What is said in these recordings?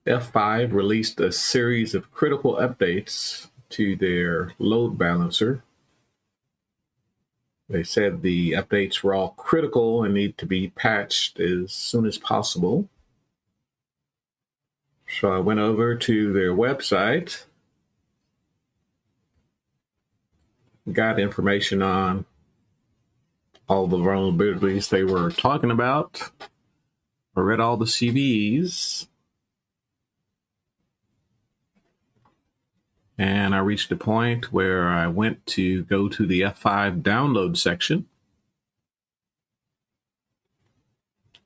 F5 released a series of critical updates to their load balancer. They said the updates were all critical and need to be patched as soon as possible. So I went over to their website, got information on all the vulnerabilities they were talking about. I read all the CVEs, and I reached a point where I went to go to the F5 download section.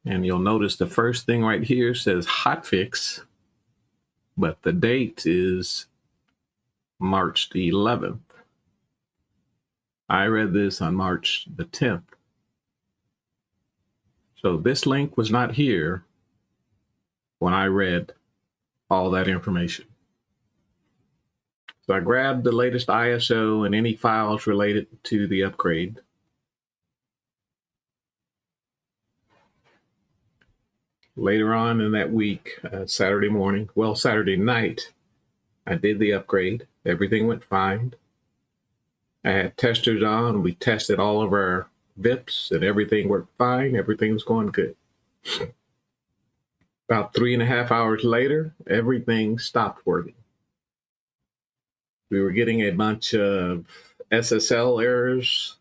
And you'll notice the first thing right here says Hotfix, but the date is March the 11th. I read this on March the 10th. So this link was not here when I read all that information. So I grabbed the latest ISO and any files related to the upgrade. Later on in that week, Saturday night, I did the upgrade. Everything went fine. I had testers on. We tested all of our VIPs and everything worked fine. Everything was going good. About 3.5 hours later, everything stopped working. We were getting a bunch of SSL errors.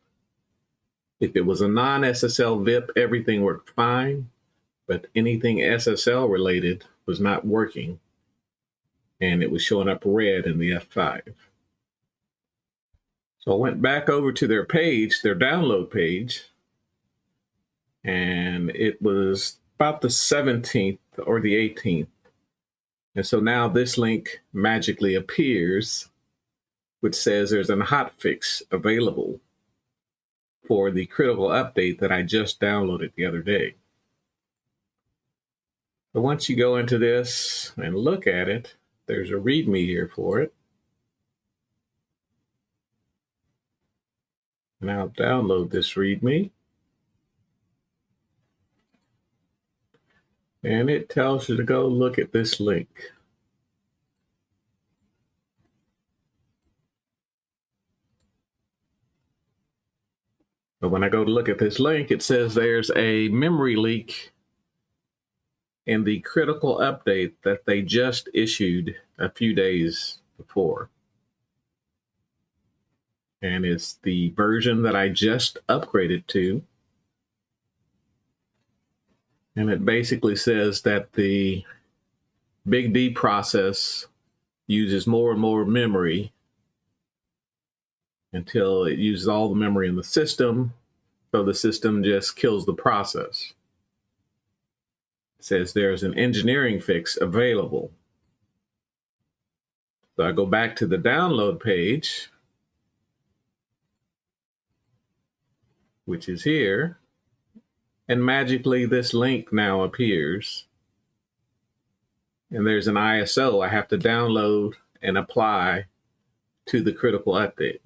If it was a non-SSL VIP, everything worked fine, but anything SSL related was not working, and it was showing up red in the F5. So I went back over to their page, their download page, and it was about the 17th or the 18th. And so now this link magically appears, which says there's a hotfix available for the critical update that I just downloaded the other day. But once you go into this and look at it, there's a README here for it. And I'll download this README. And it tells you to go look at this link. But when I go to look at this link, it says there's a memory leak in the critical update that they just issued a few days before. And it's the version that I just upgraded to. And it basically says that the Big D process uses more and more memory until it uses all the memory in the system, so the system just kills the process. It says there's an engineering fix available. So I go back to the download page, which is here, and magically this link now appears. And there's an ISO I have to download and apply to the critical update.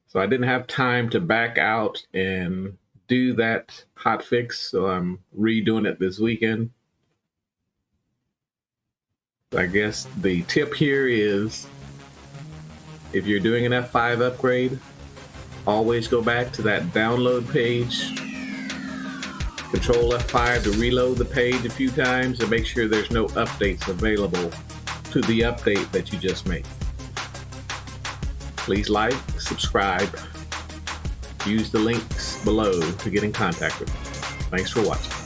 So I didn't have time to back out and do that hotfix, so I'm redoing it this weekend. I guess the tip here is, if you're doing an F5 upgrade, always go back to that download page, Control F5 to reload the page a few times and make sure there's no updates available to the update that you just made. Please like, subscribe, use the links below to get in contact with me. Thanks for watching.